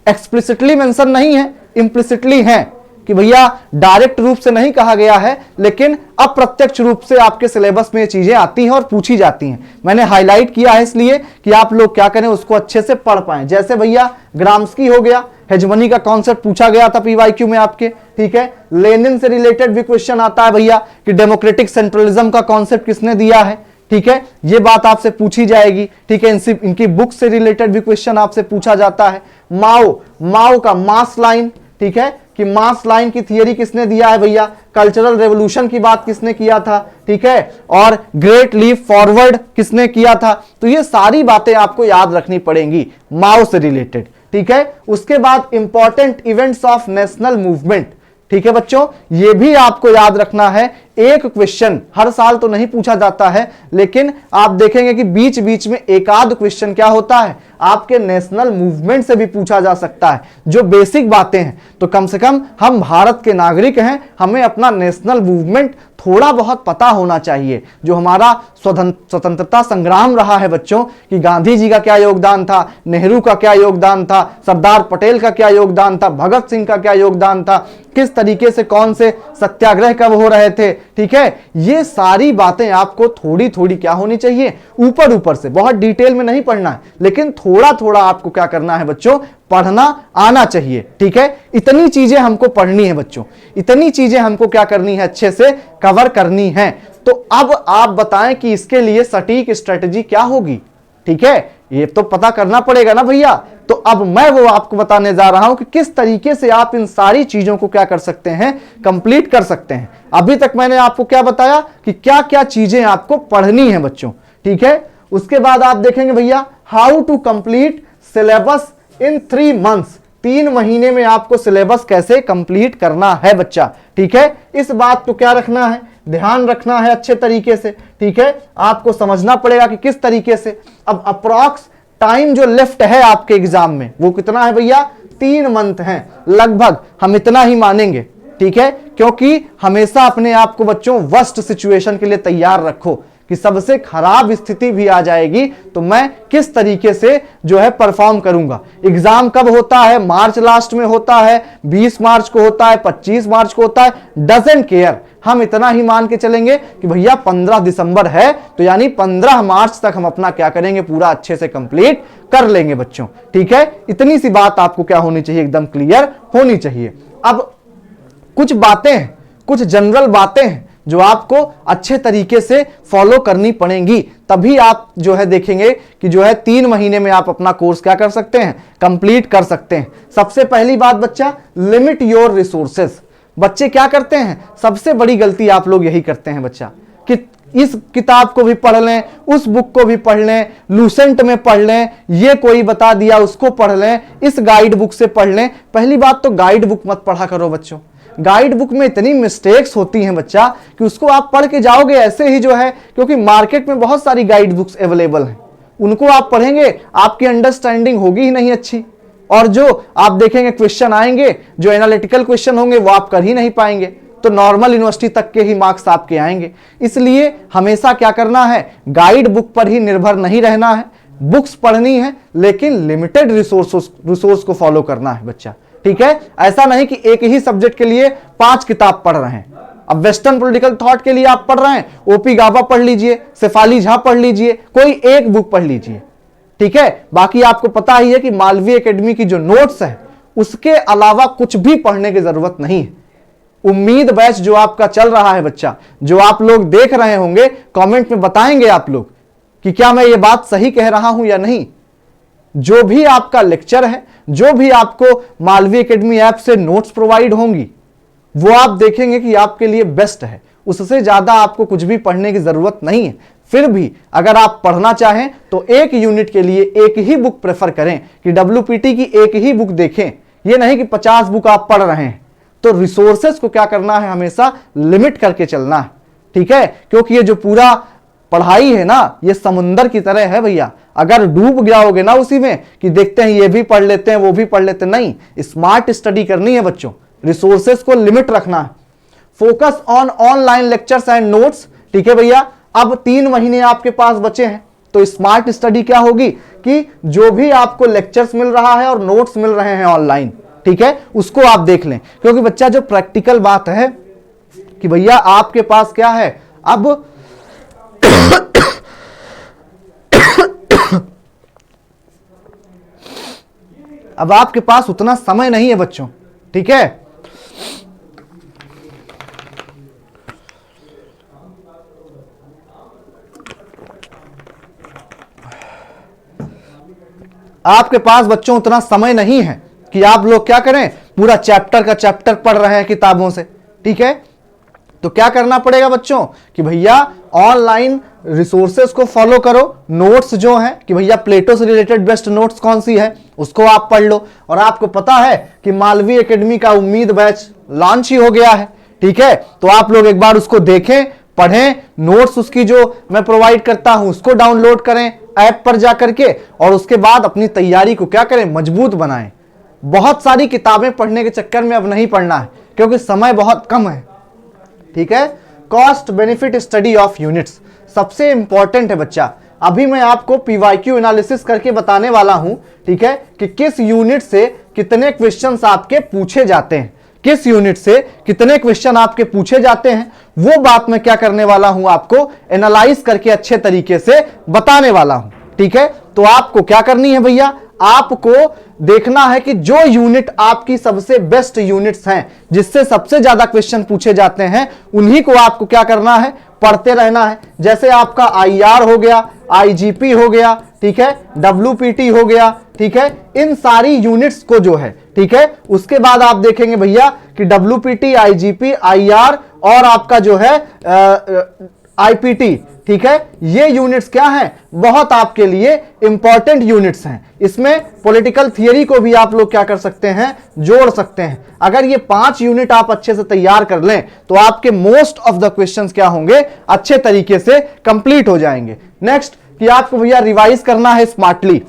एक्सप्लिसिटली मेंशन नहीं है, इंप्लिसिटली है, कि भैया डायरेक्ट रूप से नहीं कहा गया है लेकिन अप्रत्यक्ष रूप से आपके सिलेबस में ये चीजें आती हैं और पूछी जाती हैं। मैंने हाईलाइट किया है इसलिए कि आप लोग क्या करें, उसको अच्छे से पढ़ पाएं। जैसे भैया ग्राम्स्की हो गया, हेजमनी का कॉन्सेप्ट पूछा गया था पीवाईक्यू में आपके, ठीक है। लेनिन से रिलेटेड भी क्वेश्चन आता है भैया कि डेमोक्रेटिक सेंट्रलिज्म का कॉन्सेप्ट किसने दिया है, ठीक है, ये बात आपसे पूछी जाएगी, ठीक है। इनकी बुक से रिलेटेड भी क्वेश्चन आपसे पूछा जाता है। माओ का मास लाइन, ठीक है, कि मास लाइन की थियरी किसने दिया है भैया, कल्चरल रेवोल्यूशन की बात किसने किया था, ठीक है, और ग्रेट लीप फॉरवर्ड किसने किया था। तो ये सारी बातें आपको याद रखनी पड़ेंगी माओ से रिलेटेड, ठीक है। उसके बाद important events of national movement, ठीक है बच्चों, ये भी आपको याद रखना है। एक क्वेश्चन हर साल तो नहीं पूछा जाता है, लेकिन आप देखेंगे कि बीच बीच में एक आध क्वेश्चन क्या होता है आपके नेशनल मूवमेंट से भी पूछा जा सकता है। जो बेसिक बातें हैं, तो कम से कम हम भारत के नागरिक हैं, हमें अपना नेशनल मूवमेंट थोड़ा बहुत पता होना चाहिए। जो हमारा स्वतंत्रता संग्राम रहा है बच्चों, कि गांधी जी का क्या योगदान था, नेहरू का क्या योगदान था, सरदार पटेल का क्या योगदान था, भगत सिंह का क्या योगदान था, किस तरीके से कौन से सत्याग्रह कब हो रहे थे, ठीक है। ये सारी बातें आपको थोड़ी थोड़ी क्या होनी चाहिए, ऊपर ऊपर से, बहुत डिटेल में नहीं पढ़ना है, लेकिन थोड़ा थोड़ा आपको क्या करना है बच्चों, पढ़ना आना चाहिए, ठीक है। इतनी चीजें हमको पढ़नी है बच्चों, इतनी चीजें हमको क्या करनी है, अच्छे से कवर करनी है। तो अब आप बताएं कि इसके लिए सटीक स्ट्रेटजी क्या होगी, ठीक है, ये तो पता करना पड़ेगा ना भैया। तो अब मैं वो आपको बताने जा रहा हूं कि किस तरीके से आप इन सारी चीजों को क्या कर सकते हैं, कंप्लीट कर सकते हैं। अभी तक मैंने आपको क्या बताया कि क्या क्या चीजें आपको पढ़नी है बच्चों, ठीक है। उसके बाद आप देखेंगे भैया how to complete syllabus in 3 months, 3 महीने में आपको सिलेबस कैसे कंप्लीट करना है बच्चा, ठीक है। इस बात को क्या रखना है, ध्यान रखना है अच्छे तरीके से, ठीक है। आपको समझना पड़ेगा कि किस तरीके से। अब अप्रॉक्स टाइम जो लेफ्ट है आपके एग्जाम में वो कितना है भैया, 3 मंथ है लगभग, हम इतना ही मानेंगे, ठीक है। क्योंकि हमेशा अपने आप को बच्चों वर्स्ट सिचुएशन के लिए तैयार रखो कि सबसे खराब स्थिति भी आ जाएगी तो मैं किस तरीके से जो है परफॉर्म करूंगा। एग्जाम कब होता है, मार्च लास्ट में होता है, 20 मार्च को होता है, 25 मार्च को होता है, डजंट केयर। हम इतना ही मान के चलेंगे कि भैया 15 दिसंबर है तो यानी 15 मार्च तक हम अपना क्या करेंगे, पूरा अच्छे से कंप्लीट कर लेंगे बच्चों, ठीक है। इतनी सी बात आपको क्या होनी चाहिए, एकदम क्लियर होनी चाहिए। अब कुछ बातें हैं, कुछ जनरल बातें हैं जो आपको अच्छे तरीके से फॉलो करनी पड़ेंगी, तभी आप जो है देखेंगे कि जो है 3 महीने में आप अपना कोर्स क्या कर सकते हैं, कंप्लीट कर सकते हैं। सबसे पहली बात बच्चा, लिमिट योर रिसोर्सेस। बच्चे क्या करते हैं, सबसे बड़ी गलती आप लोग यही करते हैं बच्चा, कि इस किताब को भी पढ़ लें, उस बुक को भी पढ़ लें, लूसेंट में पढ़ लें, ये कोई बता दिया उसको पढ़ लें, इस गाइड बुक से पढ़ लें। पहली बात तो गाइड बुक मत पढ़ा करो बच्चों, गाइड बुक में इतनी मिस्टेक्स होती हैं बच्चा कि उसको आप पढ़ के जाओगे ऐसे ही जो है, क्योंकि मार्केट में बहुत सारी गाइड बुक्स अवेलेबल हैं, उनको आप पढ़ेंगे आपकी अंडरस्टैंडिंग होगी ही नहीं अच्छी, और जो आप देखेंगे क्वेश्चन आएंगे जो एनालिटिकल क्वेश्चन होंगे वो आप कर ही नहीं पाएंगे, तो नॉर्मल यूनिवर्सिटी तक के ही मार्क्स आपके आएंगे। इसलिए हमेशा क्या करना है, गाइड बुक पर ही निर्भर नहीं रहना है, बुक्स पढ़नी है लेकिन लिमिटेड रिसोर्स को फॉलो करना है बच्चा, ठीक है। ऐसा नहीं कि एक ही सब्जेक्ट के लिए 5 किताब पढ़ रहे हैं। अब वेस्टर्न पॉलिटिकल थॉट के लिए आप पढ़ रहे हैं, ओपी गाबा पढ़ लीजिए, शेफाली झा पढ़ लीजिए, कोई एक बुक पढ़ लीजिए, ठीक है। बाकी आपको पता ही है कि मालवीय एकेडमी की जो नोट्स है उसके अलावा कुछ भी पढ़ने की जरूरत नहीं है। उम्मीद बैच जो आपका चल रहा है बच्चा, जो आप लोग देख रहे होंगे, कमेंट में बताएंगे आप लोग कि क्या मैं ये बात सही कह रहा हूं या नहीं। जो भी आपका लेक्चर है जो भी आपको मालवी एकेडमी ऐप से नोट्स प्रोवाइड होंगी वो आप देखेंगे कि आपके लिए बेस्ट है, उससे ज्यादा आपको कुछ भी पढ़ने की जरूरत नहीं है। फिर भी अगर आप पढ़ना चाहें तो एक यूनिट के लिए एक ही बुक प्रेफर करें कि WPT की एक ही बुक देखें, ये नहीं कि 50 बुक आप पढ़ रहे हैं। तो रिसोर्सेस को क्या करना है, हमेशा लिमिट करके चलना है, ठीक है, क्योंकि ये जो पूरा पढ़ाई है ना ये समुंदर की तरह है भैया। अगर डूब गया होगे ना उसी में कि देखते हैं ये भी पढ़ लेते हैं वो भी पढ़ लेते हैं, नहीं, स्मार्ट स्टडी करनी है बच्चों, रिसोर्सेस को लिमिट रखना है। Focus on online lectures and notes, ठीक है भैया। अब 3 महीने आपके पास बचे हैं, तो स्मार्ट स्टडी क्या होगी कि जो भी आपको लेक्चर्स मिल रहा है और नोट्स मिल रहे हैं ऑनलाइन, ठीक है, उसको आप देख लें। क्योंकि बच्चा जो प्रैक्टिकल बात है कि भैया आपके पास क्या है, अब आपके पास उतना समय नहीं है बच्चों, ठीक है। आपके पास बच्चों उतना समय नहीं है कि आप लोग क्या करें, पूरा चैप्टर का चैप्टर पढ़ रहे हैं किताबों से, ठीक है। तो क्या करना पड़ेगा बच्चों कि भैया ऑनलाइन रिसोर्सेस को फॉलो करो, नोट्स जो हैं कि भैया प्लेटो से रिलेटेड बेस्ट नोट्स कौन सी है उसको आप पढ़ लो। और आपको पता है कि मालवी एकेडमी का उम्मीद बैच लॉन्च ही हो गया है, ठीक है। तो आप लोग एक बार उसको देखें, पढ़ें, नोट्स उसकी जो मैं प्रोवाइड करता हूं उसको डाउनलोड करें ऐप पर जाकर के, और उसके बाद अपनी तैयारी को क्या करें, मजबूत बनाएं। बहुत सारी किताबें पढ़ने के चक्कर में अब नहीं पढ़ना है क्योंकि समय बहुत कम है, ठीक है। Cost benefit study of units सबसे इंपॉर्टेंट है बच्चा। अभी मैं आपको PYQ एनालिसिस करके बताने वाला हूं, ठीक है, कि किस यूनिट से कितने क्वेश्चंस आपके पूछे जाते हैं, किस यूनिट से कितने क्वेश्चन आपके पूछे जाते हैं, वो बात मैं क्या करने वाला हूं, आपको एनालाइज करके अच्छे तरीके से बताने वाला हूं, ठीक है। तो आपको क्या करनी है भैया, आपको देखना है कि जो यूनिट आपकी सबसे बेस्ट यूनिट्स हैं, जिससे सबसे ज्यादा क्वेश्चन पूछे जाते हैं, उन्हीं को आपको क्या करना है, पढ़ते रहना है। जैसे आपका IR हो गया, IGP हो गया, ठीक है, WPT हो गया, ठीक है, इन सारी यूनिट्स को जो है, ठीक है, उसके बाद आप देखेंगे भैया कि WPT, IGP, IR और आपका जो है IPT, ठीक है, ये यूनिट्स क्या हैं, बहुत आपके लिए इंपॉर्टेंट यूनिट्स हैं। इसमें पॉलिटिकल थियरी को भी आप लोग क्या कर सकते हैं, जोड़ सकते हैं। अगर ये 5 यूनिट आप अच्छे से तैयार कर लें तो आपके मोस्ट ऑफ द क्वेश्चंस क्या होंगे, अच्छे तरीके से कंप्लीट हो जाएंगे। नेक्स्ट कि आपको भैया रिवाइज करना है स्मार्टली।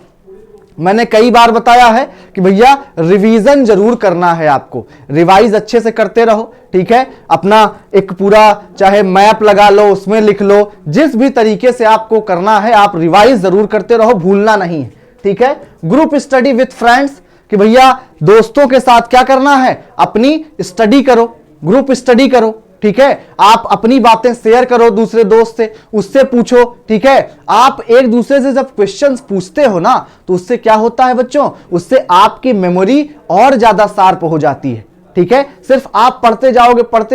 मैंने कई बार बताया है कि भैया रिवीजन जरूर करना है, आपको रिवाइज अच्छे से करते रहो, ठीक है। अपना एक पूरा चाहे मैप लगा लो, उसमें लिख लो, जिस भी तरीके से आपको करना है आप रिवाइज जरूर करते रहो, भूलना नहीं है, ठीक है। ग्रुप स्टडी विथ फ्रेंड्स कि भैया दोस्तों के साथ क्या करना है, अपनी स्टडी करो, ग्रुप स्टडी करो, ठीक है। आप अपनी बातें शेयर करो दूसरे दोस्त से, उससे पूछो, ठीक है। आप एक दूसरे से जब क्वेश्चंस पूछते हो ना तो उससे क्या होता है बच्चों, उससे आपकी मेमोरी और ज्यादा शार्प हो जाती है, ठीक है। सिर्फ आप पढ़ते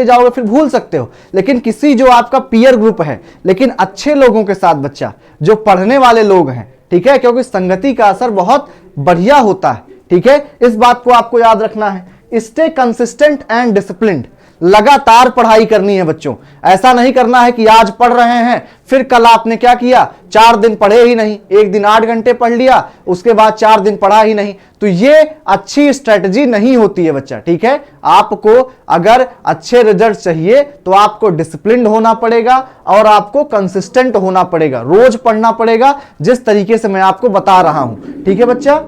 जाओगे फिर भूल सकते हो, लेकिन किसी जो आपका पीयर ग्रुप है, लेकिन अच्छे लोगों के साथ बच्चा, जो पढ़ने वाले लोग हैं, ठीक है, क्योंकि संगति का असर बहुत बढ़िया होता है, ठीक है। इस बात को आपको याद रखना है। स्टे कंसिस्टेंट एंड डिसिप्लिन्ड, लगातार पढ़ाई करनी है बच्चों। ऐसा नहीं करना है कि आज पढ़ रहे हैं फिर कल आपने क्या किया, 4 दिन पढ़े ही नहीं, एक दिन 8 घंटे पढ़ लिया, उसके बाद 4 दिन पढ़ा ही नहीं, तो ये अच्छी स्ट्रेटजी नहीं होती है बच्चा, ठीक है। आपको अगर अच्छे रिजल्ट चाहिए तो आपको डिसिप्लिन्ड होना पड़ेगा और आपको कंसिस्टेंट होना पड़ेगा, रोज पढ़ना पड़ेगा, जिस तरीके से मैं आपको बता रहा हूं, ठीक है बच्चा।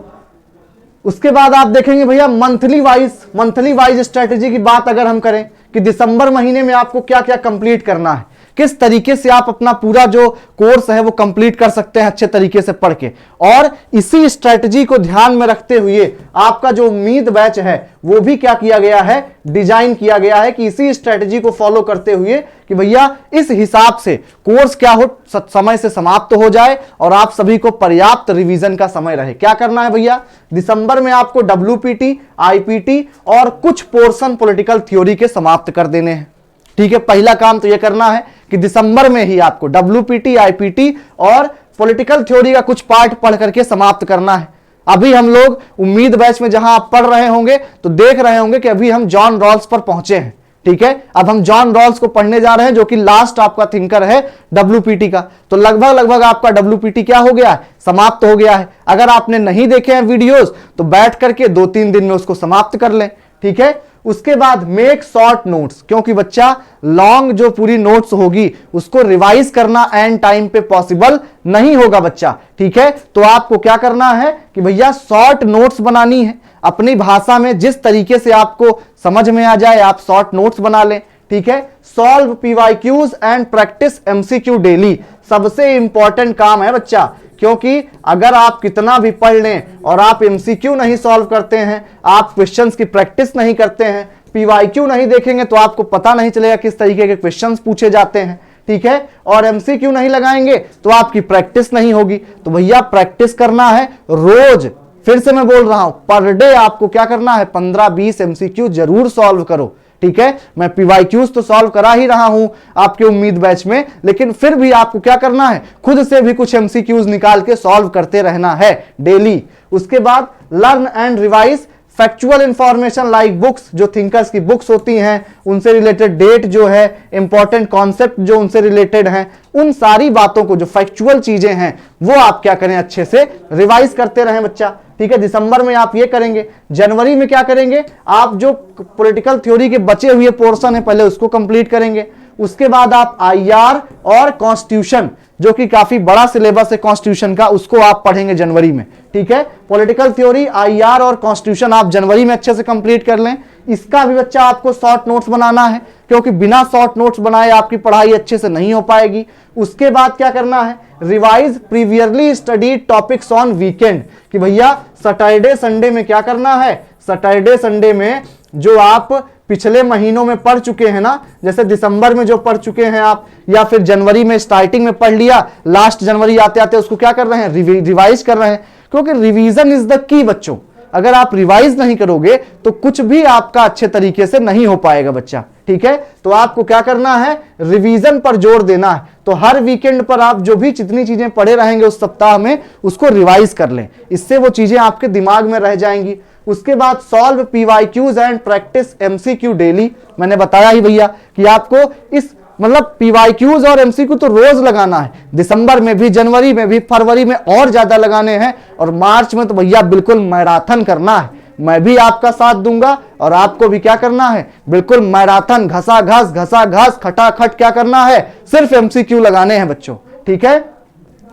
उसके बाद आप देखेंगे भैया मंथली वाइज स्ट्रेटेजी की बात अगर हम करें कि दिसंबर महीने में आपको क्या क्या कंप्लीट करना है, किस तरीके से आप अपना पूरा जो कोर्स है वो कंप्लीट कर सकते हैं अच्छे तरीके से पढ़ के। और इसी स्ट्रेटजी को ध्यान में रखते हुए आपका जो उम्मीद बैच है वो भी क्या किया गया है, डिजाइन किया गया है कि इसी स्ट्रेटजी को फॉलो करते हुए कि भैया इस हिसाब से कोर्स क्या हो, समय से समाप्त हो जाए और आप सभी को पर्याप्त रिवीजन का समय रहे। क्या करना है भैया, दिसंबर में आपको WPT, IPT और कुछ पोर्शन पॉलिटिकल थ्योरी के समाप्त कर देने हैं, ठीक है। पहला काम तो यह करना है कि दिसंबर में ही आपको WPT, IPT और पॉलिटिकल थ्योरी का कुछ पार्ट पढ़ करके समाप्त करना है। अभी हम लोग उम्मीद बैच में जहां आप पढ़ रहे होंगे तो देख रहे होंगे कि अभी हम जॉन रॉल्स पर पहुंचे हैं। ठीक है, अब हम जॉन रॉल्स को पढ़ने जा रहे हैं, जो कि लास्ट आपका थिंकर है WPT का। तो लगभग आपका WPT क्या हो गया है, समाप्त हो गया है। अगर आपने नहीं देखे हैं वीडियोस तो बैठ करके 2-3 दिन में उसको समाप्त कर लें। ठीक है, उसके बाद मेक शॉर्ट नोट्स, क्योंकि बच्चा लॉन्ग जो पूरी नोट्स होगी उसको रिवाइज करना एंड टाइम पे पॉसिबल नहीं होगा बच्चा। ठीक है, तो आपको क्या करना है कि भैया शॉर्ट नोट्स बनानी है अपनी भाषा में, जिस तरीके से आपको समझ में आ जाए आप शॉर्ट नोट्स बना लें। ठीक है, solve PYQs and practice MCQ daily, सबसे इंपॉर्टेंट काम है बच्चा, क्योंकि अगर आप कितना भी पढ़ लें और आप MCQ नहीं सॉल्व करते हैं, आप क्वेश्चंस की प्रैक्टिस नहीं करते हैं, PYQ नहीं देखेंगे तो आपको पता नहीं चलेगा किस तरीके के क्वेश्चंस पूछे जाते हैं। ठीक है, और MCQ नहीं लगाएंगे तो आपकी प्रैक्टिस नहीं होगी। तो भैया प्रैक्टिस करना है रोज, फिर से मैं बोल रहा हूं, पर डे आपको क्या करना है, 15-20 MCQ जरूर सॉल्व करो। ठीक है, मैं PYQs तो सॉल्व करा ही रहा हूं आपके उम्मीद बैच में, लेकिन फिर भी आपको क्या करना है, खुद से भी कुछ MCQs निकाल के सॉल्व करते रहना है डेली। उसके बाद learn and revise factual information like books, जो थिंकर्स की बुक्स होती हैं उनसे रिलेटेड डेट जो है, इंपॉर्टेंट कॉन्सेप्ट जो उनसे रिलेटेड हैं, उन सारी बातों को जो फैक्चुअल चीजें हैं वो आप क्या करें, अच्छे से रिवाइज करते रहें बच्चा। ठीक है, दिसंबर में आप ये करेंगे, जनवरी में क्या करेंगे, आप जो पॉलिटिकल थ्योरी के बचे हुए पोर्शन है पहले उसको कंप्लीट करेंगे। उसके बाद आप IR और कॉन्स्टिट्यूशन, जो कि काफी बड़ा सिलेबस है कॉन्स्टिट्यूशन का, उसको आप पढ़ेंगे जनवरी में। ठीक है, पॉलिटिकल थ्योरी, IR और कॉन्स्टिट्यूशन आप जनवरी में अच्छे से कंप्लीट कर लें। इसका भी बच्चा आपको शॉर्ट नोट्स बनाना है, क्योंकि बिना शॉर्ट नोट्स बनाए आपकी पढ़ाई अच्छे से नहीं हो पाएगी। उसके बाद क्या करना है, revise previously studied topics on weekend, कि भैया सैटरडे संडे में क्या करना है, सैटरडे संडे में जो आप पिछले महीनों में पढ़ चुके हैं ना, जैसे दिसंबर में जो पढ़ चुके हैं आप, या फिर जनवरी में स्टार्टिंग में पढ़ लिया, लास्ट जनवरी आते आते उसको क्या कर रहे हैं, रिवाइज कर रहे हैं, क्योंकि रिवीजन इज द की बच्चों। अगर आप रिवाइज नहीं करोगे तो कुछ भी आपका अच्छे तरीके से नहीं हो पाएगा बच्चा। ठीक है, तो आपको क्या करना है, रिवीजन पर जोर देना है। तो हर वीकेंड पर आप जो भी जितनी चीजें पढ़े रहेंगे उस सप्ताह में उसको रिवाइज कर लें, इससे वो चीजें आपके दिमाग में रह जाएंगी। उसके बाद solve PYQs and practice MCQ daily, मैंने बताया ही भैया कि आपको इस मतलब PYQs और MCQ तो रोज लगाना है, दिसंबर में भी, जनवरी में भी, फरवरी में और ज्यादा लगाने हैं, और मार्च में तो भैया बिल्कुल मैराथन करना है। मैं भी आपका साथ दूंगा और आपको भी क्या करना है, बिल्कुल मैराथन, घसा-घस खटाखट क्या करना है, सिर्फ MCQ लगाने हैं बच्चों। ठीक है,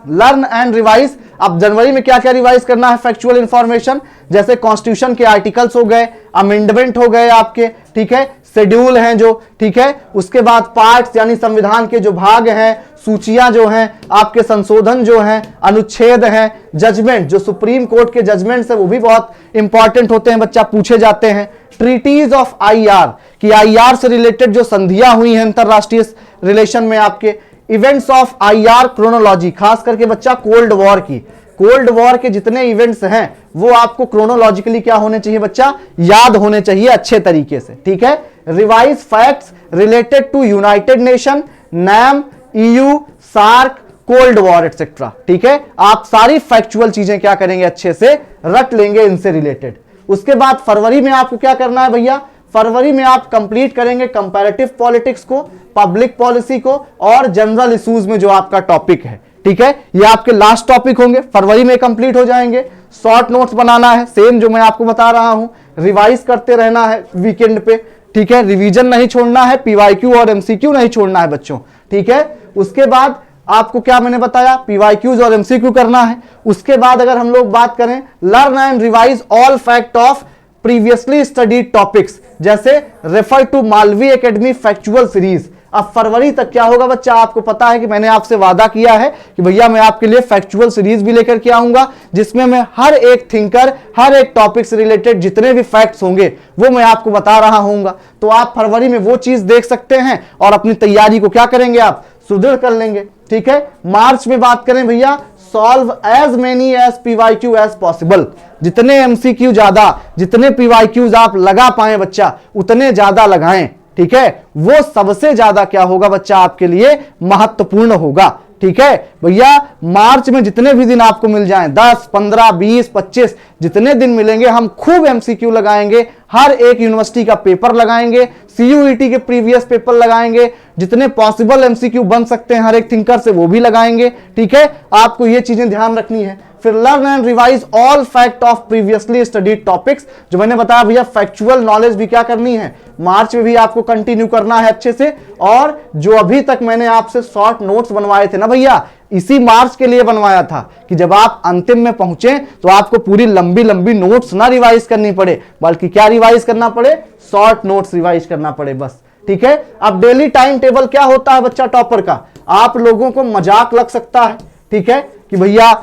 लर्न एंड रिवाइज, अब जनवरी में क्या क्या रिवाइज करना है, फैक्चुअल इंफॉर्मेशन, जैसे कॉन्स्टिट्यूशन के आर्टिकल्स हो गए, अमेंडमेंट हो गए आपके, ठीक है, शेड्यूल हैं जो, ठीक है, उसके बाद पार्ट्स यानी संविधान के जो भाग हैं, सूचियां जो हैं आपके, संशोधन जो हैं, अनुच्छेद हैं, जजमेंट जो सुप्रीम कोर्ट के जजमेंट्स है वो भी बहुत इंपॉर्टेंट होते हैं बच्चा, पूछे जाते हैं। ट्रीटीज ऑफ IR, कि IR से रिलेटेड जो संधियां हुई हैं अंतरराष्ट्रीय रिलेशन में आपके, इवेंट्स ऑफ IR क्रोनोलॉजी, खास करके बच्चा कोल्ड वॉर की, कोल्ड वॉर के जितने इवेंट्स हैं वो आपको क्रोनोलॉजिकली क्या होने चाहिए बच्चा, याद होने चाहिए अच्छे तरीके से। ठीक है, revise facts related to United Nation, NAM, EU, SAARC, cold war etcetera. ठीक है, आप सारी फैक्चुअल चीजें क्या करेंगे, अच्छे से रट लेंगे इनसे रिलेटेड। उसके बाद फरवरी में आपको क्या करना है भैया, फरवरी में आप कंप्लीट करेंगे कंपैरेटिव पॉलिटिक्स को, पब्लिक पॉलिसी को, और जनरल इश्यूज में जो आपका टॉपिक है। ठीक है, ये आपके लास्ट टॉपिक होंगे, फरवरी में कंप्लीट हो जाएंगे। शॉर्ट नोट्स बनाना है, सेम जो मैं आपको बता रहा हूं, रिवाइज करते रहना है वीकेंड पे। ठीक है, रिवीजन नहीं छोड़ना है, PYQ और MCQ नहीं छोड़ना है बच्चों। ठीक है, उसके बाद आपको क्या मैंने बताया, PYQs और MCQ करना है। उसके बाद अगर हम लोग बात करें, learn and revise all fact of previously studied topics, जैसे refer to Malviya academy factual series. अब फरवरी तक क्या होगा बच्चा, आपको पता है कि मैंने आपसे वादा किया है कि भैया मैं आपके लिए फैक्चुअल सीरीज भी लेकर के आऊंगा, जिसमें मैं हर एक थिंकर, हर एक टॉपिक से रिलेटेड जितने भी फैक्ट्स होंगे वो मैं आपको बता रहा हूंगा। तो आप फरवरी में वो चीज देख सकते हैं और अपनी तैयारी को क्या करेंगे, आप सुदृढ़ कर लेंगे। ठीक है, मार्च में बात करें भैया, solve as many as PYQ as possible, जितने MCQ ज्यादा, जितने PYQs आप लगा पाए बच्चा उतने ज्यादा लगाएं। ठीक है, वो सबसे ज्यादा क्या होगा बच्चा, आपके लिए महत्वपूर्ण होगा। ठीक है भैया, मार्च में जितने भी दिन आपको मिल जाएं, 10, 15, 20, 25 जितने दिन मिलेंगे, हम खूब एमसीक्यू लगाएंगे, हर एक यूनिवर्सिटी का पेपर लगाएंगे, सीयूईटी के प्रीवियस पेपर लगाएंगे, जितने पॉसिबल एमसीक्यू बन सकते हैं हर एक थिंकर से वो भी लगाएंगे। ठीक है, आपको ये चीजें ध्यान रखनी है। फिर learn and revise all fact of previously studied topics, जो मैंने बताया भैया फैक्चुअल नॉलेज भी क्या करनी है, मार्च में भी आपको कंटिन्यू करना है अच्छे से। और जो अभी तक मैंने आपसे शॉर्ट नोट्स बनवाए थे ना भैया, इसी मार्च के लिए बनवाया था कि जब आप अंतिम में पहुंचे तो आपको पूरी लंबी लंबी नोट्स ना रिवाइज करनी पड़े, बल्कि क्या रिवाइज करना पड़े, शॉर्ट नोट्स रिवाइज करना पड़े बस। ठीक है, अब डेली टाइम टेबल क्या होता है बच्चा टॉपर का, आप लोगों को मजाक लग सकता है, ठीक है, कि भैया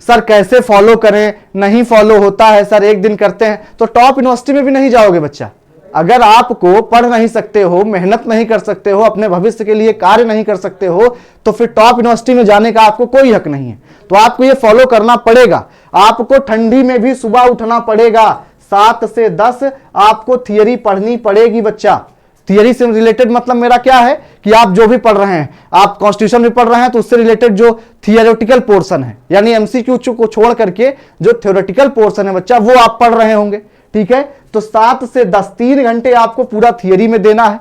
सर कैसे फॉलो करें, नहीं फॉलो होता है सर, एक दिन करते हैं तो टॉप यूनिवर्सिटी में भी नहीं जाओगे बच्चा। अगर आपको पढ़ नहीं सकते हो, मेहनत नहीं कर सकते हो, अपने भविष्य के लिए कार्य नहीं कर सकते हो, तो फिर टॉप यूनिवर्सिटी में जाने का आपको कोई हक नहीं है। तो आपको ये फॉलो करना पड़ेगा। आपको ठंडी में भी सुबह उठना पड़ेगा, 7 से 10 आपको थियरी पढ़नी पड़ेगी बच्चा। थियरी से रिलेटेड मतलब मेरा क्या है कि आप जो भी पढ़ रहे हैं, आप कॉन्स्टिट्यूशन भी पढ़ रहे हैं तो उससे रिलेटेड जो थियोरेटिकल पोर्शन है, यानी एमसीक्यू को छोड़ करके जो थ्योरेटिकल पोर्शन है बच्चा, वो आप पढ़ रहे होंगे। ठीक है, तो 7 से 10 3 घंटे आपको पूरा थियरी में देना है,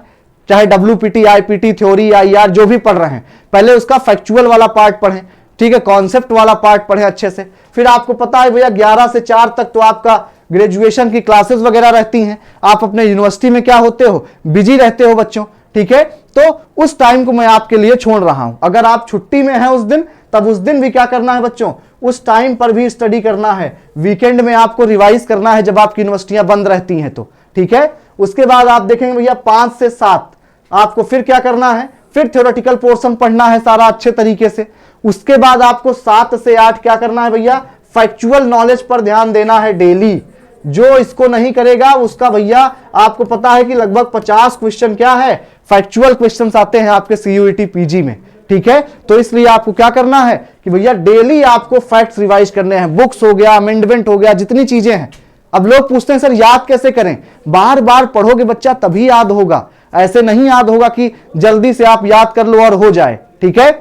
चाहे WPT, IPT, थ्योरी, IR जो भी पढ़ रहे हैं। पहले उसका फैक्चुअल वाला पार्ट पढ़ें, ठीक है, कॉन्सेप्ट वाला पार्ट पढ़ें अच्छे से। फिर आपको पता है भैया 11 से 4 तक तो आपका ग्रेजुएशन की क्लासेस वगैरह रहती हैं। आप अपने यूनिवर्सिटी में क्या होते हो, बिजी रहते हो बच्चों। ठीक है, तो उस टाइम को मैं आपके लिए छोड़ रहा हूं। अगर आप छुट्टी में हैं उस दिन, तब उस दिन भी क्या करना है बच्चों, उस टाइम पर भी स्टडी करना है। वीकेंड में आपको रिवाइज करना है जब आपकी यूनिवर्सिटियां बंद रहती हैं तो। ठीक है, उसके बाद आप देखेंगे भैया 5 से 7 आपको फिर क्या करना है, फिर थ्योरेटिकल पोर्शन पढ़ना है सारा अच्छे तरीके से। उसके बाद आपको 7 से 8 क्या करना है भैया, फैक्चुअल नॉलेज पर ध्यान देना है डेली। जो इसको नहीं करेगा उसका भैया आपको पता है कि लगभग 50 क्वेश्चन क्या है, फैक्चुअल क्वेश्चंस आते हैं आपके सीयूईटी पीजी में। ठीक है, तो इसलिए आपको क्या करना है कि भैया डेली आपको फैक्ट्स रिवाइज करने हैं, बुक्स हो गया, अमेंडमेंट हो गया, जितनी चीजें हैं। अब लोग पूछते हैं सर याद कैसे करें, बार बार पढ़ोगे बच्चा तभी याद होगा, ऐसे नहीं याद होगा कि जल्दी से आप याद कर लो और हो जाए। ठीक है,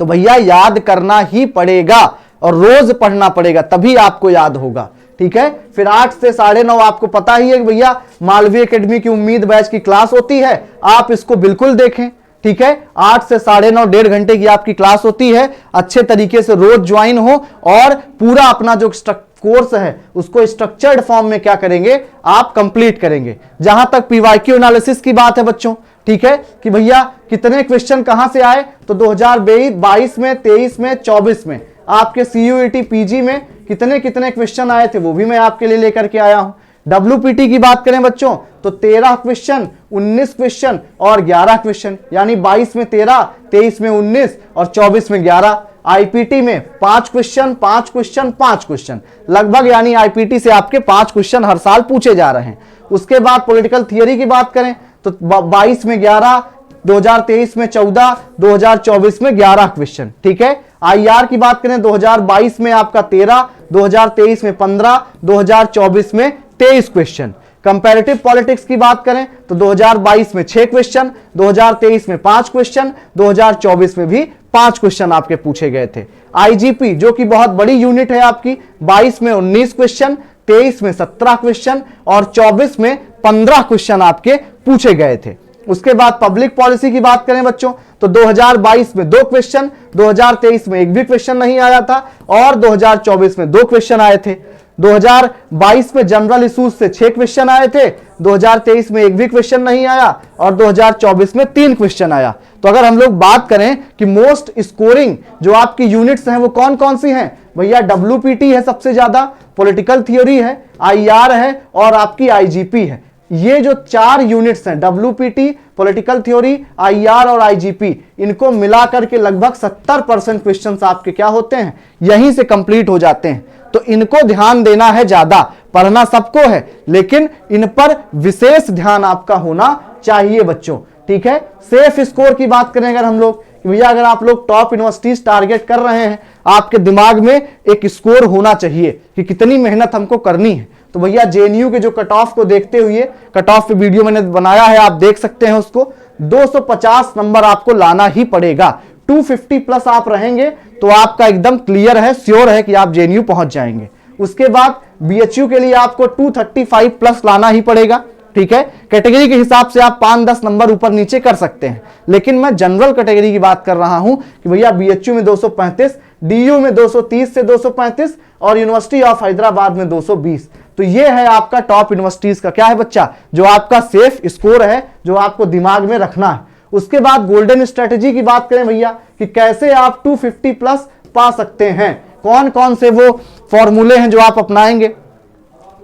तो भैया याद करना ही पड़ेगा और रोज पढ़ना पड़ेगा, तभी आपको याद होगा। ठीक है, फिर 8 से 9:30 आपको पता ही है कि भैया मालवीय एकेडमी की उम्मीद बैच की क्लास होती है, आप इसको बिल्कुल देखें। ठीक है, 8 से 9:30 1.5 घंटे की आपकी क्लास होती है, अच्छे तरीके से रोज ज्वाइन हो और पूरा अपना जो कोर्स है उसको स्ट्रक्चर्ड फॉर्म में क्या करेंगे, आप कंप्लीट करेंगे। जहां तक पीवाईक्यू एनालिसिस की बात है बच्चों, ठीक है, कि भैया कितने क्वेश्चन कहां से आए, तो 2022 में, 23 में, 24 में आपके सीयूईटी पीजी में कितने कितने क्वेश्चन आए थे वो भी मैं आपके लिए लेकर के आया हूं। WPT की बात करें बच्चों तो 13 क्वेश्चन, 19 क्वेश्चन और 11 क्वेश्चन, यानी 22 में 13, 23 में 19 और 24 में 11। IPT में 5 क्वेश्चन, 5 क्वेश्चन, 5 क्वेश्चन लगभग, यानी IPT से आपके 5 क्वेश्चन हर साल पूछे जा रहे हैं। उसके बाद पॉलिटिकल थियरी की बात करें तो 22 में 11, 2023 में 14, 2024 में 11 क्वेश्चन। ठीक है, IR की बात करें 2022 में आपका 13, 2023 में 15, 2024 में 23 क्वेश्चन। कंपैरेटिव पॉलिटिक्स की बात करें तो 2022 में 6 क्वेश्चन, 2023 में 5 क्वेश्चन, 2024 में भी 5 क्वेश्चन आपके पूछे गए थे। IGP जो कि बहुत बड़ी यूनिट है आपकी, 22 में 19 क्वेश्चन, 23 में 17 क्वेश्चन और 24 में 15 क्वेश्चन आपके पूछे गए थे। उसके बाद पब्लिक पॉलिसी की बात करें बच्चों तो 2022 में 2 क्वेश्चन, 2023 में एक भी क्वेश्चन नहीं आया था और 2024 में 2 क्वेश्चन आए थे। 2022 में जनरल इश्यूज से 6 क्वेश्चन आए थे, 2023 में एक भी क्वेश्चन नहीं आया और 2024 में 3 क्वेश्चन आया। तो अगर हम लोग बात करें कि मोस्ट स्कोरिंग जो आपकी यूनिट्स हैं वो कौन कौन सी हैं, भैया WPT है सबसे ज्यादा, पॉलिटिकल थ्योरी है, IR है और आपकी IGP है। ये जो 4 यूनिट्स हैं WPT, पॉलिटिकल थ्योरी, IR और IGP, इनको मिलाकर के लगभग 70% क्वेश्चंस आपके क्या होते हैं, यहीं से कंप्लीट हो जाते हैं। तो इनको ध्यान देना है ज्यादा, पढ़ना सबको है लेकिन इन पर विशेष ध्यान आपका होना चाहिए बच्चों। ठीक है, सेफ स्कोर की बात करें अगर हम लोग, भैया अगर आप लोग टॉप यूनिवर्सिटीज टारगेट कर रहे हैं, आपके दिमाग में एक स्कोर होना चाहिए कि कितनी मेहनत हमको करनी है। तो भैया JNU के जो कट ऑफ को देखते हुए, कट ऑफ पे वीडियो मैंने बनाया है, आप देख सकते हैं उसको, 250 नंबर आपको लाना ही पड़ेगा। 250 प्लस आप रहेंगे तो आपका एकदम क्लियर है, श्योर है कि आप जेएनयू पहुंच जाएंगे। उसके बाद बीएचयू के लिए आपको 235 प्लस लाना ही पड़ेगा, ठीक है। कैटेगरी के हिसाब से आप 5-10 नंबर ऊपर नीचे कर सकते हैं, लेकिन मैं जनरल कैटेगरी की बात कर रहा हूं कि भैया बीएचयू में 235, डीयू में 230 से 235 और यूनिवर्सिटी ऑफ हैदराबाद में 220। तो ये है आपका टॉप यूनिवर्सिटीज का क्या है बच्चा, जो आपका सेफ स्कोर है, जो आपको दिमाग में रखना है। उसके बाद गोल्डन स्ट्रेटेजी की बात करें भैया कि कैसे आप 250 प्लस पा सकते हैं, कौन कौन से वो फॉर्मूले हैं जो आप अपनाएंगे।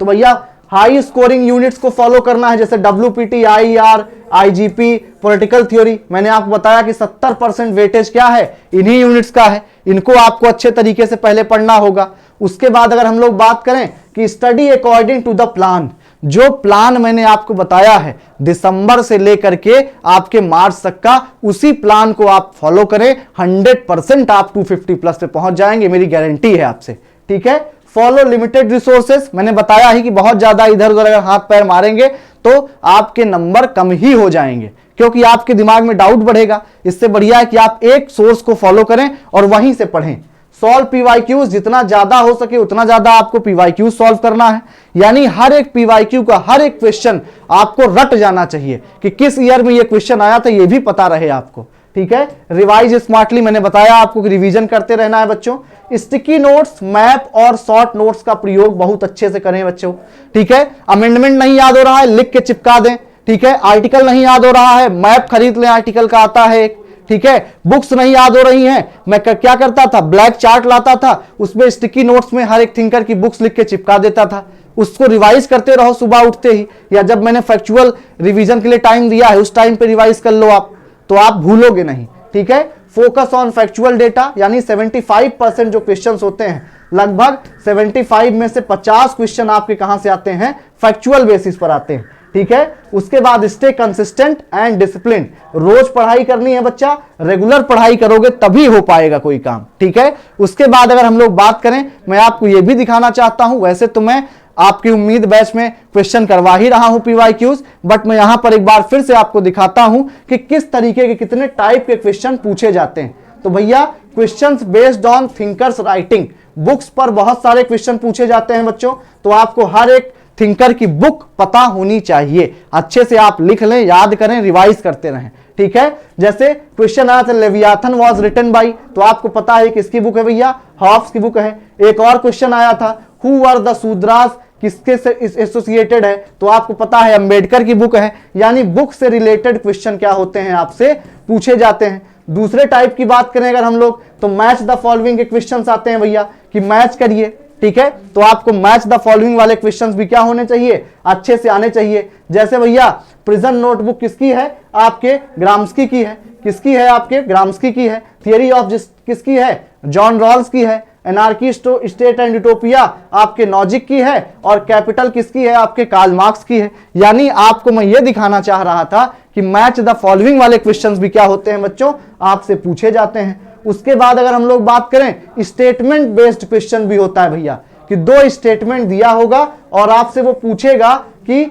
तो भैया हाई स्कोरिंग यूनिट्स को फॉलो करना है, जैसे WPT, IER, IGP, political theory. मैंने आपको बताया कि 70% वेटेज क्या है, इन्हीं यूनिट्स का है, इनको आपको अच्छे तरीके से पहले पढ़ना होगा। उसके बाद अगर हम लोग बात करें कि study according to the plan, जो प्लान मैंने आपको बताया है दिसंबर से लेकर के आपके मार्च तक का, उसी प्लान को आप फॉलो करें, 100% आप 250 प्लस पे पहुंच जाएंगे, मेरी गारंटी है आपसे, ठीक है। फॉलो लिमिटेड रिसोर्सेस, मैंने बताया ही कि बहुत ज्यादा इधर उधर अगर हाथ पैर मारेंगे तो आपके नंबर कम ही हो जाएंगे, क्योंकि आपके दिमाग में डाउट बढ़ेगा। इससे बढ़िया है कि आप एक सोर्स को फॉलो करें और वहीं से पढ़ें। सॉल्व पीवाईक्यूज, जितना ज्यादा हो सके उतना ज्यादा आपको पीवाईक्यूज सॉल्व करना है, यानी हर एक पीवाईक्यू का हर एक क्वेश्चन आपको रट जाना चाहिए कि किस ईयर में ये क्वेश्चन आया था, ये भी पता रहे आपको, ठीक है। रिवाइज स्मार्टली, मैंने बताया आपको कि रिवीजन करते रहना है बच्चों। स्टिकी नोट्स, मैप और शॉर्ट नोट्स का प्रयोग बहुत अच्छे से करें बच्चों, ठीक है। अमेंडमेंट नहीं याद हो रहा है, लिख के चिपका दें, ठीक है। आर्टिकल नहीं याद हो रहा है, मैप खरीद लें, आर्टिकल का आता है एक, ठीक है। बुक्स नहीं याद हो रही हैं, मैं क्या करता था, ब्लैक चार्ट लाता था, उसमें स्टिकी नोट्स में हर एक थिंकर की बुक्स लिख के चिपका देता था, उसको रिवाइज करते रहो सुबह उठते ही, या जब मैंने फैक्चुअल रिवीजन के लिए टाइम दिया है उस टाइम पे रिवाइज कर लो आप, तो आप भूलोगे नहीं, ठीक है। फोकस ऑन फैक्चुअल डेटा, यानी 75% जो क्वेश्चंस होते हैं, लगभग 75 में से 50 क्वेश्चन आपके कहां से आते हैं, फैक्चुअल बेसिस पर आते हैं, ठीक है। उसके बाद स्टे कंसिस्टेंट एंड डिसिप्लिन, रोज पढ़ाई करनी है बच्चा, रेगुलर पढ़ाई करोगे तभी हो पाएगा कोई काम, ठीक है। उसके बाद अगर हम लोग बात करें, मैं आपको यह भी दिखाना चाहता हूं, वैसे तो मैं आपकी उम्मीद बैच में क्वेश्चन करवा ही रहा हूं पीवाईक्यूज, बट मैं यहां पर एक बार फिर से आपको दिखाता हूं कि किस तरीके के कितने टाइप के क्वेश्चन पूछे जाते हैं। तो भैया questions based on thinkers writing, books पर बहुत सारे क्वेश्चन पूछे जाते हैं बच्चों, तो आपको हर एक थिंकर की बुक पता होनी चाहिए, अच्छे से आप लिख लें, याद करें, रिवाइज करते रहें, ठीक है। जैसे क्वेश्चन आया था लेवियाथन वाज रिटन बाय, तो आपको पता है किसकी बुक है भैया, हॉब्स की बुक है। एक और क्वेश्चन आया था हु वर द शूद्रास, किसके से एसोसिएटेड है, तो आपको पता है अंबेडकर की बुक है। यानी बुक से रिलेटेड क्वेश्चन क्या होते हैं, आपसे पूछे जाते हैं। दूसरे टाइप की बात करें अगर हम लोग, तो मैच द फॉलोइंग के क्वेश्चंस आते हैं भैया कि मैच करिए, ठीक है। तो आपको मैच द फॉलोइंग वाले क्वेश्चंस भी क्या होने चाहिए, अच्छे से आने चाहिए। जैसे भैया प्रिजन नोटबुक किसकी है, आपके ग्राम्स्की की है, किसकी है, आपके ग्राम्स्की की है। थियरी ऑफ किसकी है, जॉन रॉल्स की है। एनार्की स्टेट एंड यूटोपिया आपके नॉजिक की है, और कैपिटल किसकी है, आपके कार्ल मार्क्स की है। यानी आपको मैं ये दिखाना चाह रहा था कि मैच द फॉलोइंग वाले क्वेश्चंस भी क्या होते हैं बच्चों, आपसे पूछे जाते हैं। उसके बाद अगर हम लोग बात करें, स्टेटमेंट बेस्ड क्वेश्चन भी होता है भैया, कि दो स्टेटमेंट दिया होगा और आपसे वो पूछेगा कि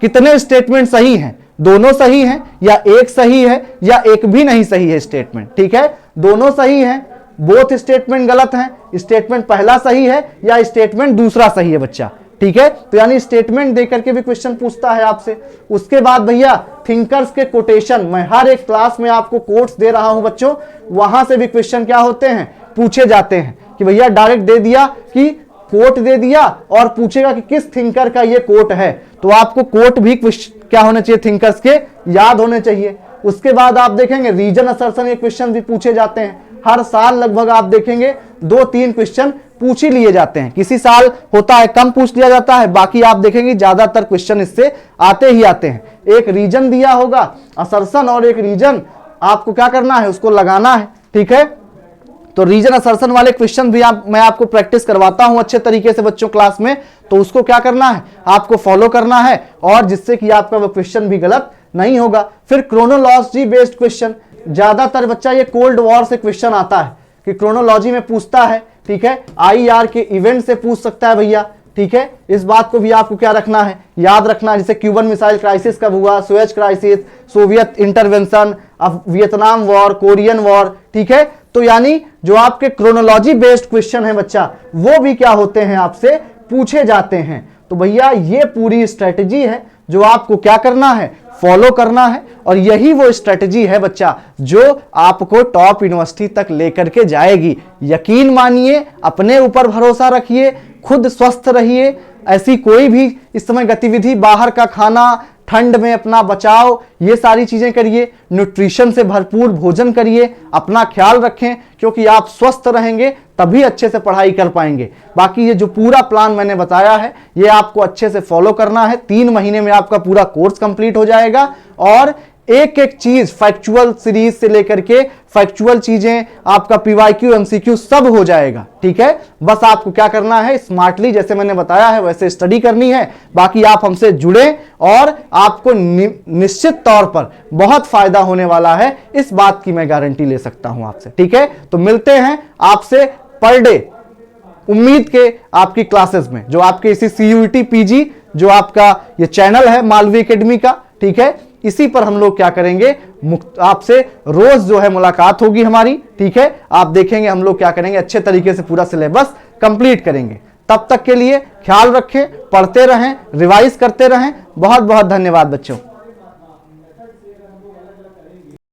कितने स्टेटमेंट सही हैं, दोनों सही हैं या एक सही है या एक भी नहीं सही है स्टेटमेंट, ठीक है। दोनों सही हैं, बोथ स्टेटमेंट गलत हैं, स्टेटमेंट पहला सही है या स्टेटमेंट दूसरा सही है बच्चा, ठीक है। तो यानी स्टेटमेंट देकर के भी क्वेश्चन पूछता है आपसे। उसके बाद भैया थिंकर्स के कोटेशन, मैं हर एक क्लास में आपको कोट्स दे रहा हूं बच्चों, वहां से भी क्वेश्चन क्या होते हैं, पूछे जाते हैं। कि भैया डायरेक्ट दे दिया कि कोट दे दिया और पूछेगा कि किस थिंकर का ये कोट है, तो आपको कोट भी क्या होने चाहिए, थिंकर्स के याद होने चाहिए। उसके बाद आप देखेंगे रीजन असर्शन के क्वेश्चन भी पूछे जाते हैं। हर साल लगभग आप देखेंगे 2-3 क्वेश्चन पूछ ही लिए जाते हैं, किसी साल होता है कम पूछ लिया जाता है, बाकी आप देखेंगे ज्यादातर क्वेश्चन इससे आते ही आते हैं। एक रीजन दिया होगा असर्शन और एक रीजन आपको क्या करना है, उसको लगाना है, ठीक है। तो रीजन असर्शन वाले क्वेश्चन भी मैं आपको प्रैक्टिस करवाता हूं अच्छे तरीके से बच्चों क्लास में, तो उसको क्या करना है, आपको फॉलो करना है, और जिससे कि आपका वो क्वेश्चन भी गलत नहीं होगा। फिर क्रोनोलॉजी बेस्ड क्वेश्चन, ज्यादातर बच्चा ये कोल्ड वॉर से क्वेश्चन आता है कि क्रोनोलॉजी में पूछता है, ठीक है। IR के इवेंट से पूछ सकता है भैया, ठीक है। इस बात को भी आपको क्या रखना है, याद रखना है। जैसे क्यूबन मिसाइल क्राइसिस कब हुआ, सुएज क्राइसिस, सोवियत इंटरवेंशन, अब वियतनाम वॉर, कोरियन वॉर, ठीक है। तो यानी जो आपके क्रोनोलॉजी बेस्ड क्वेश्चन है बच्चा, वो भी क्या होते हैं, आपसे पूछे जाते हैं। तो भैया ये पूरी स्ट्रेटजी है जो आपको क्या करना है, फॉलो करना है, और यही वो स्ट्रेटजी है बच्चा जो आपको टॉप यूनिवर्सिटी तक लेकर के जाएगी। यकीन मानिए, अपने ऊपर भरोसा रखिए, खुद स्वस्थ रहिए, ऐसी कोई भी इस समय गतिविधि, बाहर का खाना, ठंड में अपना बचाव, ये सारी चीजें करिए, न्यूट्रिशन से भरपूर भोजन करिए, अपना ख्याल रखें, क्योंकि आप स्वस्थ रहेंगे तभी अच्छे से पढ़ाई कर पाएंगे। बाकी ये जो पूरा प्लान मैंने बताया है, ये आपको अच्छे से फॉलो करना है। 3 महीने में आपका पूरा कोर्स कंप्लीट हो जाएगा, और एक एक चीज फैक्चुअल सीरीज से लेकर के फैक्चुअल चीजें, आपका पीवाईक्यू, एमसीक्यू सब हो जाएगा, ठीक है। बस आपको क्या करना है, स्मार्टली जैसे मैंने बताया है वैसे स्टडी करनी है। बाकी आप हमसे जुड़े और आपको निश्चित तौर पर बहुत फायदा होने वाला है, इस बात की मैं गारंटी ले सकता हूं आपसे, ठीक है। तो मिलते हैं आपसे पर डे उम्मीद के आपकी क्लासेस में, जो आपके इसी CUET PG जो आपका ये चैनल है मालवी एकेडमी का, ठीक है। इसी पर हम लोग क्या करेंगे, आपसे रोज जो है मुलाकात होगी हमारी, ठीक है। आप देखेंगे हम लोग क्या करेंगे, अच्छे तरीके से पूरा सिलेबस कंप्लीट करेंगे। तब तक के लिए ख्याल रखें, पढ़ते रहें, रिवाइज करते रहें। बहुत बहुत धन्यवाद बच्चों।